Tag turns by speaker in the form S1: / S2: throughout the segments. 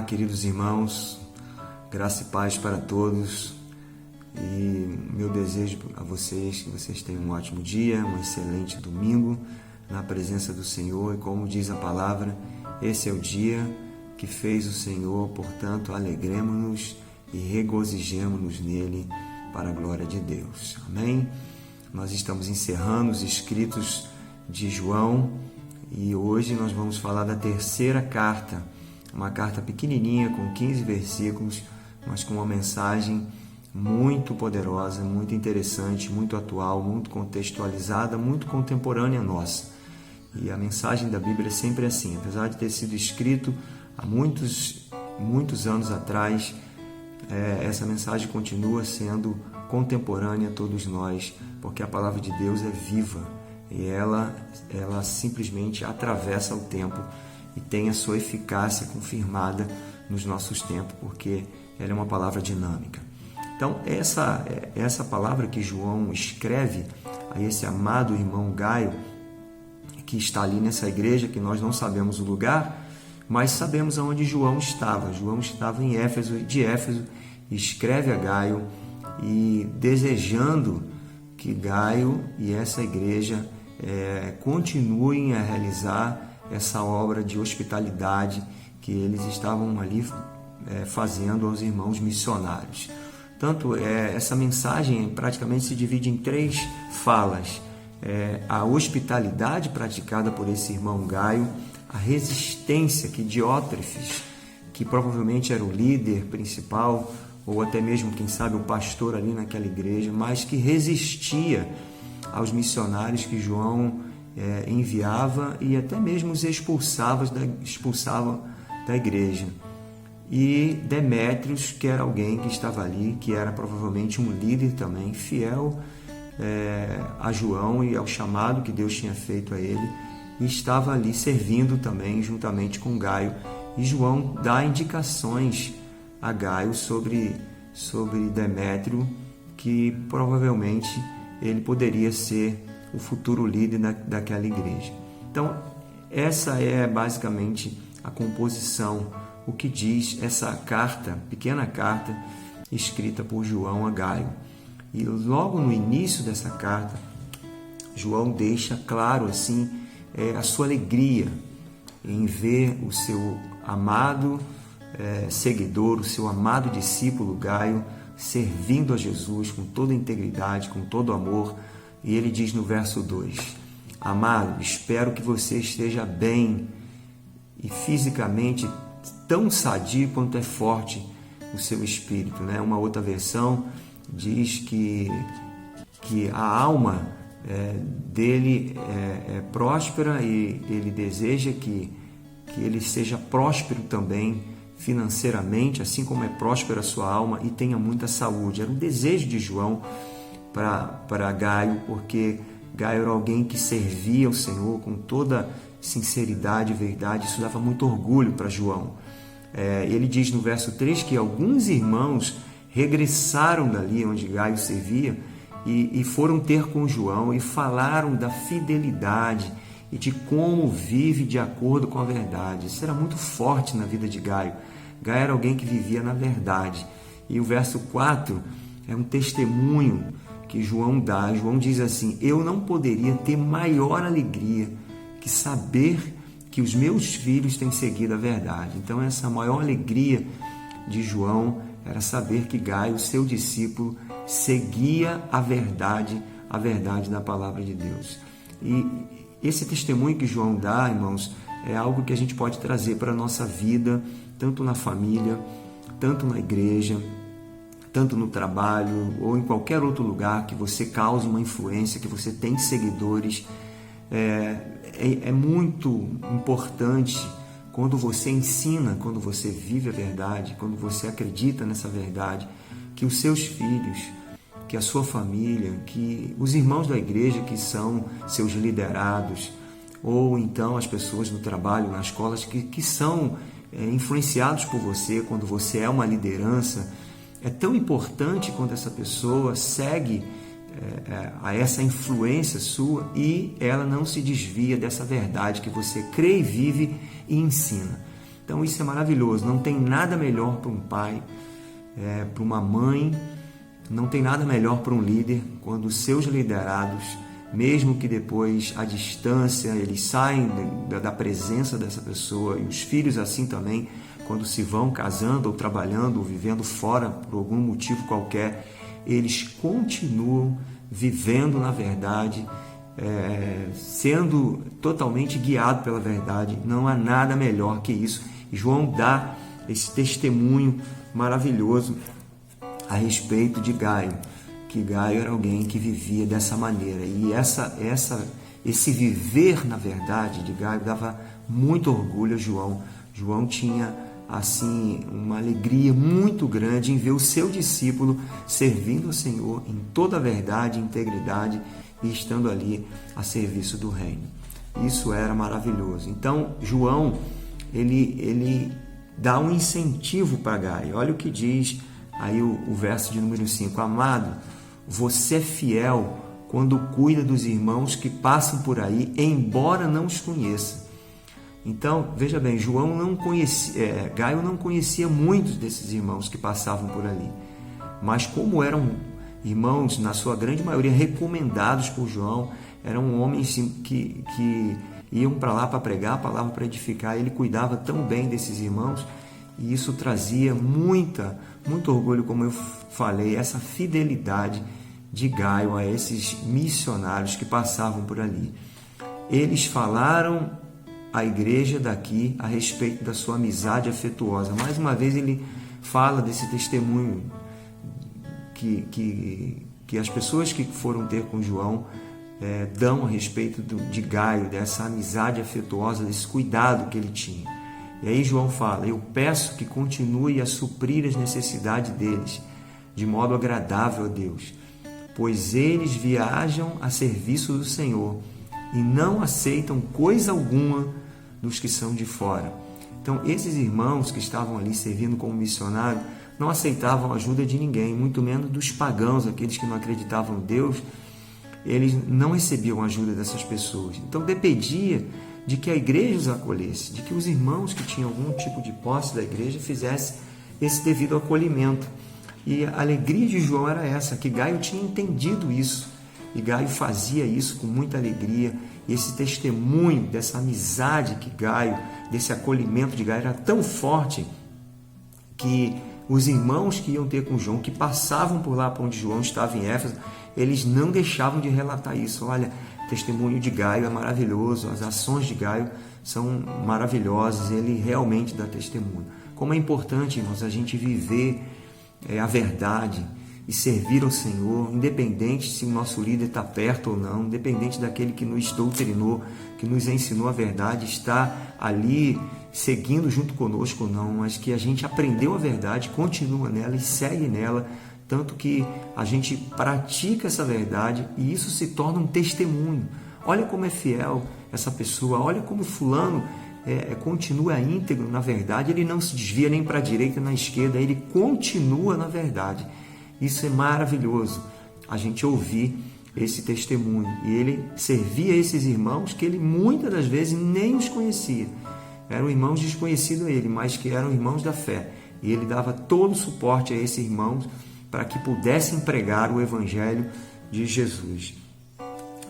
S1: queridos irmãos, graça e paz para todos. E meu desejo a vocês, que vocês tenham um ótimo dia, um excelente domingo na presença do Senhor. E como diz a palavra, esse é o dia que fez o Senhor, portanto, alegremo-nos e regozijemo-nos nele para a glória de Deus. Amém? Nós estamos encerrando os escritos de João e hoje nós vamos falar da terceira carta, uma carta pequenininha com 15 versículos, mas com uma mensagem muito poderosa, muito interessante, muito atual, muito contextualizada, muito contemporânea nossa. E a mensagem da Bíblia é sempre assim, apesar de ter sido escrito há muitos anos atrás, essa mensagem continua sendo contemporânea a todos nós, porque a palavra de Deus é viva e ela simplesmente atravessa o tempo e tem a sua eficácia confirmada nos nossos tempos, porque ela é uma palavra dinâmica. Então, essa palavra que João escreve a esse amado irmão Gaio, que está ali nessa igreja, que nós não sabemos o lugar, mas sabemos aonde João estava. João estava em Éfeso, escreve a Gaio e desejando que Gaio e essa igreja continuem a realizar essa obra de hospitalidade que eles estavam ali fazendo aos irmãos missionários. Tanto essa mensagem praticamente se divide em 3 falas. A hospitalidade praticada por esse irmão Gaio, a resistência que Diótrefes, que provavelmente era o líder principal, ou até mesmo, quem sabe, o pastor ali naquela igreja, mas que resistia aos missionários que João enviava e até mesmo os expulsava da igreja. E Demétrios, que era alguém que estava ali, que era provavelmente um líder também, fiel a João e ao chamado que Deus tinha feito a ele, e estava ali servindo também juntamente com Gaio. E João dá indicações a Gaio sobre Demétrio, que provavelmente ele poderia ser o futuro líder daquela igreja. Então, essa é basicamente a composição, o que diz essa carta, pequena carta, escrita por João a Gaio. E logo no início dessa carta, João deixa claro assim a sua alegria em ver o seu amado seguidor, o seu amado discípulo Gaio, servindo a Jesus com toda a integridade, com todo o amor. E ele diz no verso 2: Amado, espero que você esteja bem e fisicamente tão sadio quanto é forte o seu espírito. Uma outra versão diz que a alma dele é próspera e ele deseja que ele seja próspero também financeiramente, assim como é próspera a sua alma, e tenha muita saúde. Era um desejo de João para Gaio, porque Gaio era alguém que servia ao Senhor com toda sinceridade e verdade. Isso dava muito orgulho para João. Ele diz no verso 3 que alguns irmãos regressaram dali onde Gaio servia e foram ter com João e falaram da fidelidade e de como vive de acordo com a verdade. Isso era muito forte na vida de Gaio. Gaio era alguém que vivia na verdade. E o verso 4 é um testemunho que João dá. João diz assim: eu não poderia ter maior alegria que saber que os meus filhos têm seguido a verdade. Então essa maior alegria de João era saber que Gaio, seu discípulo, seguia a verdade da palavra de Deus. E esse testemunho que João dá, irmãos, é algo que a gente pode trazer para a nossa vida, tanto na família, tanto na igreja, tanto no trabalho ou em qualquer outro lugar que você cause uma influência, que você tem seguidores. É muito importante quando você ensina, quando você vive a verdade, quando você acredita nessa verdade, que os seus filhos, que a sua família, que os irmãos da igreja que são seus liderados, ou então as pessoas no trabalho, nas escolas, que são influenciados por você, quando você é uma liderança, é tão importante quando essa pessoa segue a essa influência sua e ela não se desvia dessa verdade que você crê e vive e ensina. Então isso é maravilhoso. Não tem nada melhor para um pai, para uma mãe, não tem nada melhor para um líder quando os seus liderados, mesmo que depois à distância eles saem da presença dessa pessoa, e os filhos assim também, quando se vão casando ou trabalhando ou vivendo fora por algum motivo qualquer, eles continuam vivendo na verdade, sendo totalmente guiado pela verdade. Não há nada melhor que isso. E João dá esse testemunho maravilhoso a respeito de Gaio, que Gaio era alguém que vivia dessa maneira. E esse viver na verdade de Gaio dava muito orgulho a João. João tinha assim uma alegria muito grande em ver o seu discípulo servindo ao Senhor em toda a verdade e integridade e estando ali a serviço do reino. Isso era maravilhoso. Então João ele dá um incentivo para Gaio. Olha o que diz aí o verso de número 5: amado, você é fiel quando cuida dos irmãos que passam por aí, embora não os conheça. Então, veja bem, Gaio não conhecia muitos desses irmãos que passavam por ali. Mas como eram irmãos, na sua grande maioria, recomendados por João, eram homens que iam para lá para pregar a palavra, para edificar. Ele cuidava tão bem desses irmãos, e isso trazia muito orgulho, como eu falei, essa fidelidade de Gaio a esses missionários que passavam por ali. Eles falaram à igreja daqui a respeito da sua amizade afetuosa. Mais uma vez ele fala desse testemunho que as pessoas que foram ter com João dão a respeito de Gaio, dessa amizade afetuosa, desse cuidado que ele tinha. E aí João fala: eu peço que continue a suprir as necessidades deles, de modo agradável a Deus, pois eles viajam a serviço do Senhor e não aceitam coisa alguma dos que são de fora. Então, esses irmãos que estavam ali servindo como missionário não aceitavam a ajuda de ninguém, muito menos dos pagãos, aqueles que não acreditavam em Deus. Eles não recebiam a ajuda dessas pessoas. Então, dependia de que a igreja os acolhesse, de que os irmãos que tinham algum tipo de posse da igreja fizessem esse devido acolhimento. E a alegria de João era essa, que Gaio tinha entendido isso, e Gaio fazia isso com muita alegria. E esse testemunho dessa amizade que Gaio, desse acolhimento de Gaio era tão forte que os irmãos que iam ter com João, que passavam por lá para onde João estava em Éfeso, eles não deixavam de relatar isso. Olha, o testemunho de Gaio é maravilhoso, as ações de Gaio são maravilhosas, ele realmente dá testemunho. Como é importante, irmãos, a gente viver a verdade e servir ao Senhor, independente se o nosso líder está perto ou não, independente daquele que nos doutrinou, que nos ensinou a verdade, está ali seguindo junto conosco ou não, mas que a gente aprendeu a verdade, continua nela e segue nela, tanto que a gente pratica essa verdade e isso se torna um testemunho. Olha como é fiel essa pessoa, olha como fulano continua íntegro na verdade, ele não se desvia nem para a direita nem à esquerda, ele continua na verdade. Isso é maravilhoso, a gente ouvir esse testemunho. E ele servia a esses irmãos que ele muitas das vezes nem os conhecia. Eram irmãos desconhecidos a ele, mas que eram irmãos da fé. E ele dava todo o suporte a esses irmãos para que pudessem pregar o Evangelho de Jesus.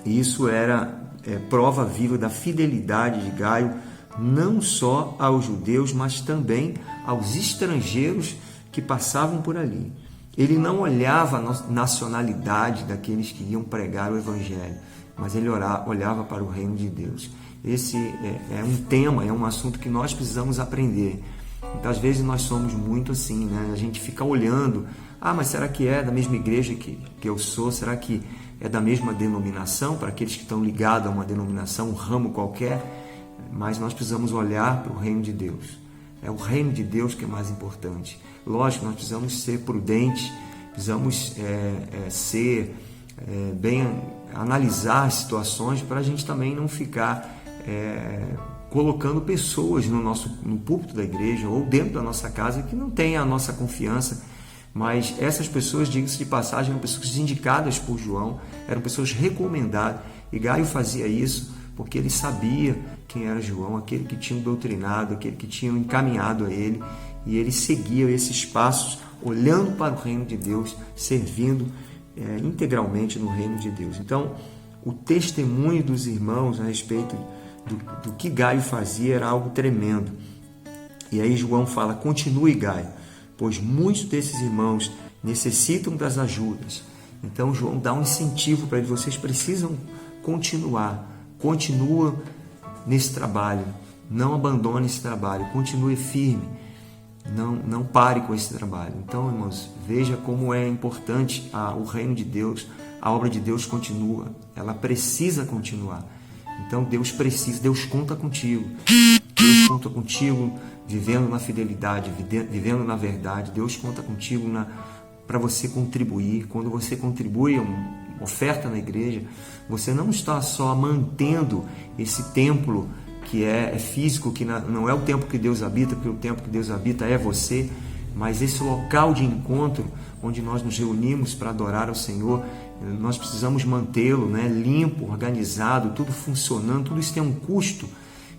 S1: E isso era prova viva da fidelidade de Gaio, não só aos judeus, mas também aos estrangeiros que passavam por ali. Ele não olhava a nacionalidade daqueles que iam pregar o Evangelho, mas ele olhava para o reino de Deus. Esse é um tema, é um assunto que nós precisamos aprender. Muitas vezes nós somos muito assim, né? A gente fica olhando, mas será que é da mesma igreja que eu sou? Será que é da mesma denominação? Para aqueles que estão ligados a uma denominação, um ramo qualquer. Mas nós precisamos olhar para o reino de Deus. É o reino de Deus que é mais importante. Lógico, nós precisamos ser prudentes, precisamos analisar as situações para a gente também não ficar colocando pessoas no púlpito da igreja ou dentro da nossa casa que não têm a nossa confiança. Mas essas pessoas, diga-se de passagem, eram pessoas indicadas por João, eram pessoas recomendadas. E Gaio fazia isso porque ele sabia quem era João, aquele que tinha doutrinado, aquele que tinha encaminhado a ele, e ele seguia esses passos, olhando para o reino de Deus, servindo integralmente no reino de Deus. Então, o testemunho dos irmãos a respeito do que Gaio fazia era algo tremendo. E aí João fala: continue, Gaio, pois muitos desses irmãos necessitam das ajudas. Então João dá um incentivo para eles: vocês precisam continuar, continua nesse trabalho, não abandone esse trabalho, continue firme, não pare com esse trabalho. Então, irmãos, veja como é importante o reino de Deus, a obra de Deus continua, ela precisa continuar. Então Deus conta contigo, Deus conta contigo vivendo na fidelidade, vivendo na verdade. Deus conta contigo para você contribuir. Quando você contribui uma oferta na igreja, você não está só mantendo esse templo que é físico, que não é o templo que Deus habita, porque o templo que Deus habita é você, mas esse local de encontro onde nós nos reunimos para adorar ao Senhor, nós precisamos mantê-lo, limpo, organizado, tudo funcionando. Tudo isso tem um custo.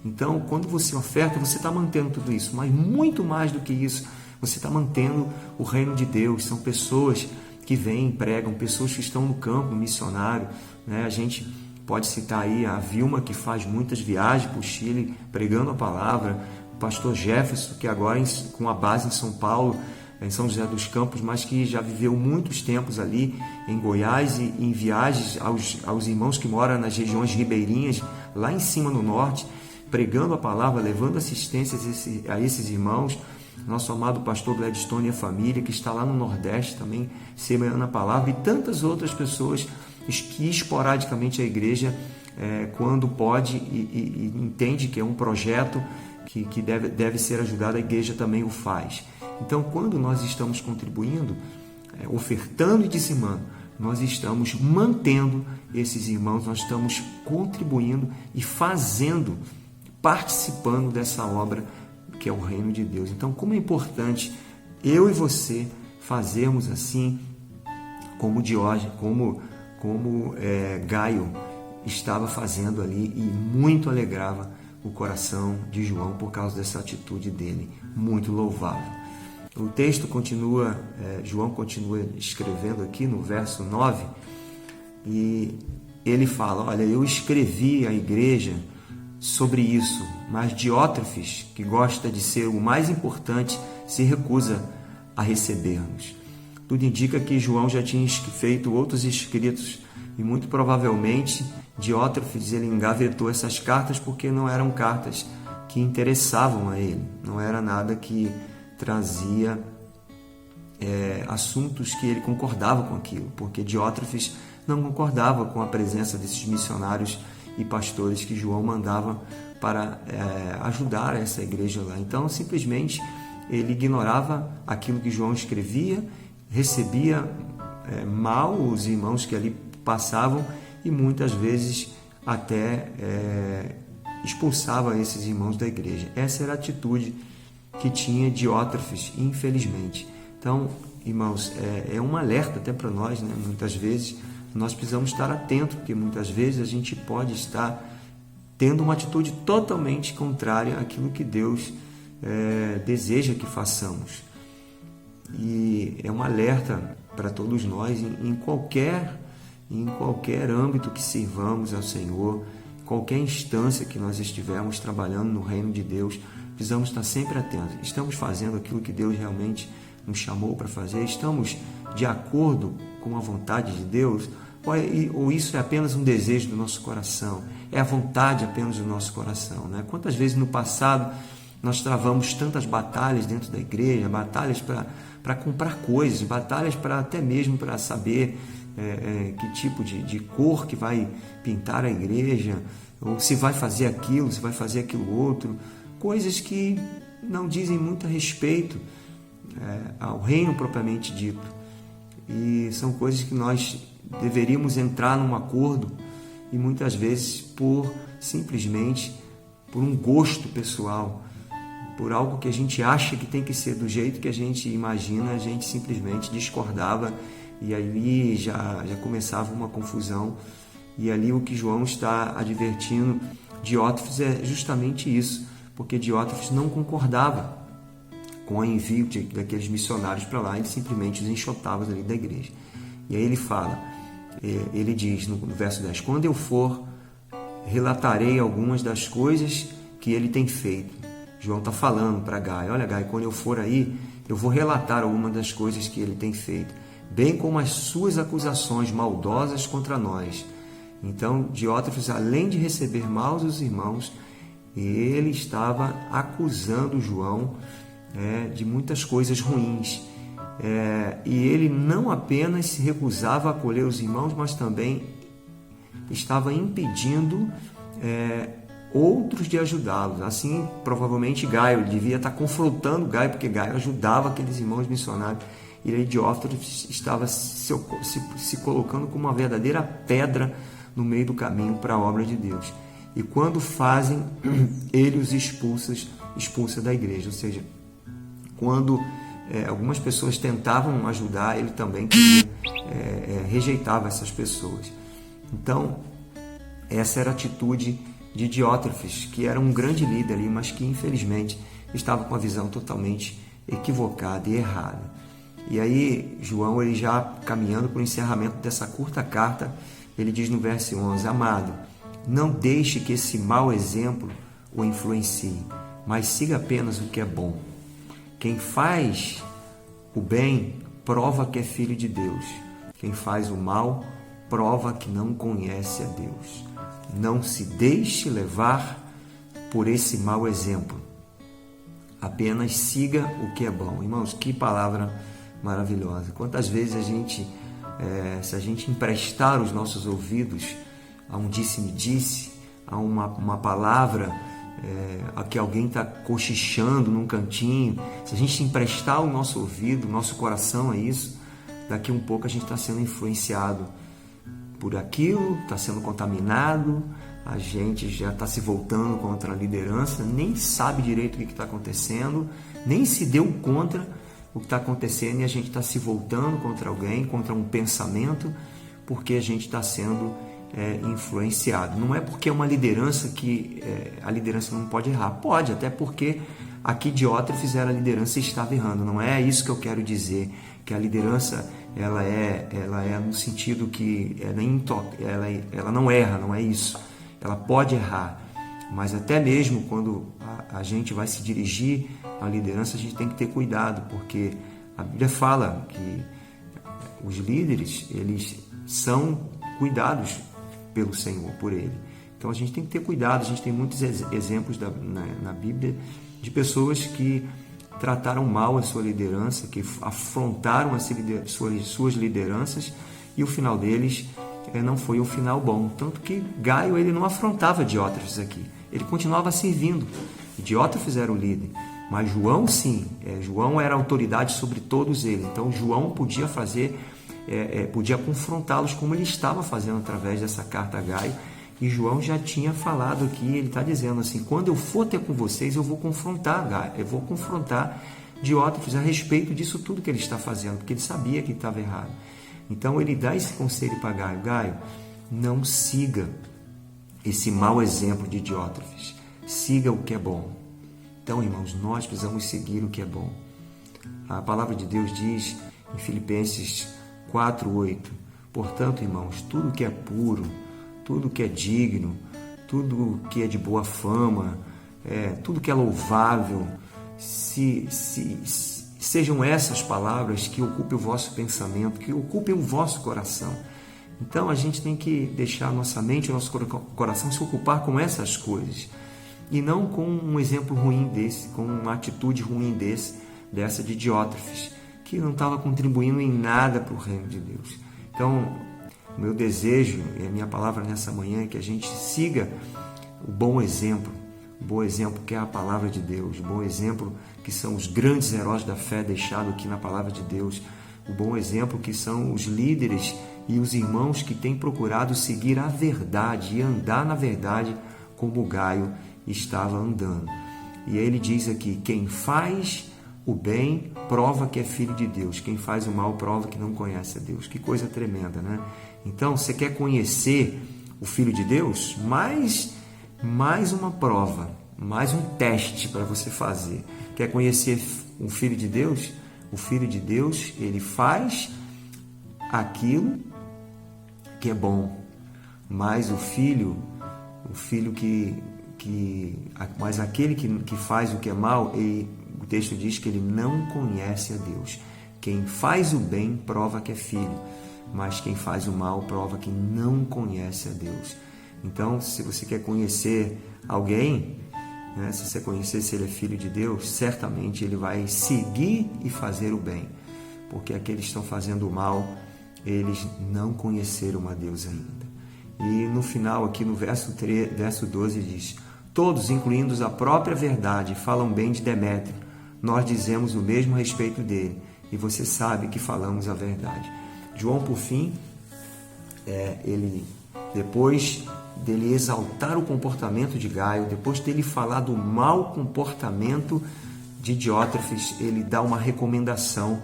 S1: Então, quando você oferta, você está mantendo tudo isso, mas muito mais do que isso, você está mantendo o reino de Deus. São pessoas que vêm, pregam, pessoas que estão no campo missionário, A gente pode citar aí a Vilma, que faz muitas viagens para o Chile pregando a palavra, o pastor Jefferson, que agora com a base em São Paulo, em São José dos Campos, mas que já viveu muitos tempos ali em Goiás e em viagens aos irmãos que moram nas regiões ribeirinhas, lá em cima no norte, pregando a palavra, levando assistência a esses irmãos. Nosso amado pastor Gladstone e a família, que está lá no Nordeste também, semeando a palavra, e tantas outras pessoas que esporadicamente a igreja, quando pode e entende que é um projeto que deve ser ajudado, a igreja também o faz. Então, quando nós estamos contribuindo, ofertando e dizimando, nós estamos mantendo esses irmãos, nós estamos contribuindo e participando dessa obra que é o reino de Deus. Então, como é importante eu e você fazermos assim, como Diógenes, como Gaio estava fazendo ali, e muito alegrava o coração de João por causa dessa atitude dele, muito louvável. O texto continua, João continua escrevendo aqui no verso 9, e ele fala: olha, eu escrevi à igreja sobre isso, mas Diótrefes, que gosta de ser o mais importante, se recusa a receber-nos. Tudo indica que João já tinha feito outros escritos, e muito provavelmente Diótrefes ele engavetou essas cartas porque não eram cartas que interessavam a ele, não era nada que trazia assuntos que ele concordava com aquilo, porque Diótrefes não concordava com a presença desses missionários e pastores que João mandava para ajudar essa igreja lá. Então, simplesmente, ele ignorava aquilo que João escrevia, recebia mal os irmãos que ali passavam e muitas vezes até expulsava esses irmãos da igreja. Essa era a atitude que tinha Diótrefes, infelizmente. Então, irmãos, é um alerta até para nós, Muitas vezes nós precisamos estar atentos, porque muitas vezes a gente pode estar tendo uma atitude totalmente contrária àquilo que Deus deseja que façamos. E é um alerta para todos nós em qualquer âmbito que sirvamos ao Senhor, qualquer instância que nós estivermos trabalhando no reino de Deus, precisamos estar sempre atentos. Estamos fazendo aquilo que Deus realmente nos chamou para fazer? Estamos de acordo com a vontade de Deus? Ou isso é apenas um desejo do nosso coração? É a vontade apenas do nosso coração, Quantas vezes no passado nós travamos tantas batalhas dentro da igreja, batalhas para comprar coisas, batalhas até mesmo para saber que tipo de cor que vai pintar a igreja, ou se vai fazer aquilo, se vai fazer aquilo outro, coisas que não dizem muito a respeito ao reino propriamente dito, e são coisas que nós deveríamos entrar num acordo, e muitas vezes simplesmente por um gosto pessoal, por algo que a gente acha que tem que ser do jeito que a gente imagina, a gente simplesmente discordava, e aí já começava uma confusão E ali o que João está advertindo Diótrefes é justamente isso, porque Diótrefes não concordava com o envio daqueles missionários para lá, ele simplesmente os enxotava ali da igreja. E aí ele fala, ele diz no verso 10, quando eu for, relatarei algumas das coisas que ele tem feito. João está falando para Gaio, olha Gaio, quando eu for aí, eu vou relatar algumas das coisas que ele tem feito, bem como as suas acusações maldosas contra nós. Então, Diótrefes, além de receber mal dos irmãos, ele estava acusando João de muitas coisas ruins. E ele não apenas se recusava a acolher os irmãos, mas também estava impedindo outros de ajudá-los. Assim, provavelmente Gaio devia estar confrontando Gaio, porque Gaio ajudava aqueles irmãos missionários. E aí Diótrefes estava se colocando como uma verdadeira pedra no meio do caminho para a obra de Deus. E quando fazem, ele os expulsa da igreja. Ou seja, quando algumas pessoas tentavam ajudar, ele também rejeitava essas pessoas. Então, essa era a atitude de Diótrefes, que era um grande líder ali, mas que infelizmente estava com a visão totalmente equivocada e errada. E aí, João, ele já caminhando para o encerramento dessa curta carta, ele diz no verso 11, amado, não deixe que esse mau exemplo o influencie, mas siga apenas o que é bom. Quem faz o bem, prova que é filho de Deus. Quem faz o mal, prova que não conhece a Deus. Não se deixe levar por esse mau exemplo. Apenas siga o que é bom. Irmãos, que palavra maravilhosa. Quantas vezes se a gente emprestar os nossos ouvidos a um disse-me-disse, a uma palavra a que alguém está cochichando num cantinho, se a gente emprestar o nosso ouvido, o nosso coração a isso, daqui um pouco a gente está sendo influenciado por aquilo, está sendo contaminado, a gente já está se voltando contra a liderança, nem sabe direito o que está acontecendo, nem se deu conta o que está acontecendo e a gente está se voltando contra alguém, contra um pensamento, porque a gente está sendo influenciado. Não é porque é uma liderança que a liderança não pode errar. Pode, até porque aqui Diótrefes era a liderança e estava errando. Não é isso que eu quero dizer, que a liderança ela é no sentido que ela não erra, não é isso. Ela pode errar, mas até mesmo quando a gente vai se dirigir à liderança, a gente tem que ter cuidado, porque a Bíblia fala que os líderes, eles são cuidados pelo Senhor, por Ele. Então a gente tem que ter cuidado. A gente tem muitos exemplos na Bíblia de pessoas que trataram mal a sua liderança, que afrontaram as suas lideranças, e o final deles não foi um final bom. Tanto que Gaio, ele não afrontava Diótrefes aqui. Ele continuava servindo. Diótrefes era o líder. Mas João, sim. João era autoridade sobre todos eles. Então João podia podia confrontá-los como ele estava fazendo através dessa carta a Gaio. E João já tinha falado aqui, ele está dizendo assim, quando eu for ter com vocês, eu vou confrontar Gaio, eu vou confrontar Diótrefes a respeito disso tudo que ele está fazendo, porque ele sabia que estava errado. Então ele dá esse conselho para Gaio, Gaio, não siga esse mau exemplo de Diótrefes, siga o que é bom. Então, irmãos, nós precisamos seguir o que é bom. A palavra de Deus diz em Filipenses 4:8, portanto, irmãos, tudo que é puro, tudo que é digno, tudo que é de boa fama, tudo que é louvável, sejam essas palavras que ocupem o vosso pensamento, que ocupem o vosso coração. Então a gente tem que deixar a nossa mente, o nosso coração se ocupar com essas coisas, e não com um exemplo ruim desse, com uma atitude ruim dessa de Diótrefes, que não estava contribuindo em nada para o reino de Deus. Então, o meu desejo e a minha palavra nessa manhã é que a gente siga o bom exemplo que é a palavra de Deus, o bom exemplo que são os grandes heróis da fé deixados aqui na palavra de Deus, o bom exemplo que são os líderes e os irmãos que têm procurado seguir a verdade e andar na verdade como Gaio estava andando. E aí ele diz aqui, quem faz o bem prova que é filho de Deus, quem faz o mal prova que não conhece a Deus. Que coisa tremenda, né? Então, você quer conhecer o Filho de Deus, mais uma prova, mais um teste para você fazer. Quer conhecer o Filho de Deus? O Filho de Deus, ele faz aquilo que é bom, mas mas aquele que faz o que é mal, o texto diz que ele não conhece a Deus. Quem faz o bem prova que é filho, mas quem faz o mal prova que não conhece a Deus. Então, se você quer conhecer alguém, né, se você conhecer se ele é filho de Deus, certamente ele vai seguir e fazer o bem, porque aqueles que estão fazendo o mal, eles não conheceram a Deus ainda. E no final, aqui no verso 12 diz: todos, incluindo a própria verdade, falam bem de Demétrio. Nós dizemos o mesmo a respeito dele, e você sabe que falamos a verdade. João, por fim, ele, depois dele exaltar o comportamento de Gaio, depois dele falar do mau comportamento de Diótrefes, ele dá uma recomendação,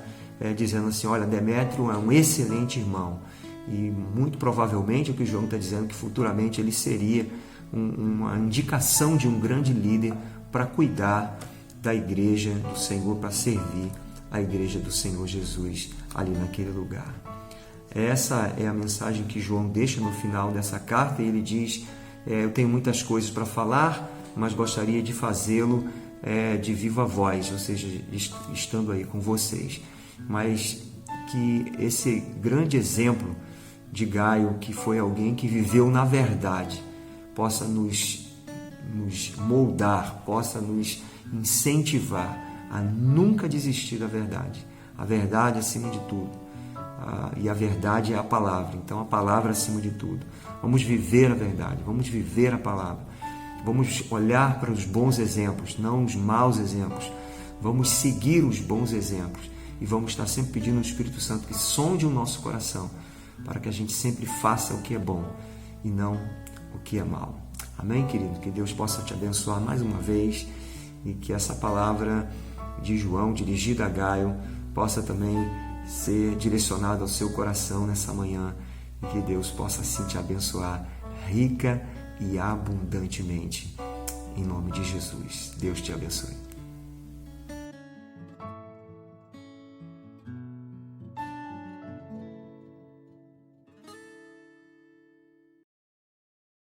S1: dizendo assim: olha, Demétrio é um excelente irmão, e muito provavelmente o que João está dizendo, que futuramente ele seria uma indicação de um grande líder para cuidar da igreja do Senhor, para servir a igreja do Senhor Jesus ali naquele lugar. Essa é a mensagem que João deixa no final dessa carta, e ele diz: eu tenho muitas coisas para falar, mas gostaria de fazê-lo de viva voz, ou seja, estando aí com vocês. Mas que esse grande exemplo de Gaio, que foi alguém que viveu na verdade, possa nos moldar, possa nos incentivar a nunca desistir da verdade. A verdade acima de tudo. E a verdade é a palavra. Então, a palavra acima de tudo. Vamos viver a verdade, vamos viver a palavra. Vamos olhar para os bons exemplos, não os maus exemplos. Vamos seguir os bons exemplos. E vamos estar sempre pedindo ao Espírito Santo que sonde o nosso coração, para que a gente sempre faça o que é bom e não o que é mal. Amém, querido? Que Deus possa te abençoar mais uma vez, e que essa palavra de João, dirigida a Gaio, possa também ser direcionada ao seu coração nessa manhã, e que Deus possa assim te abençoar rica e abundantemente. Em nome de Jesus. Deus te abençoe.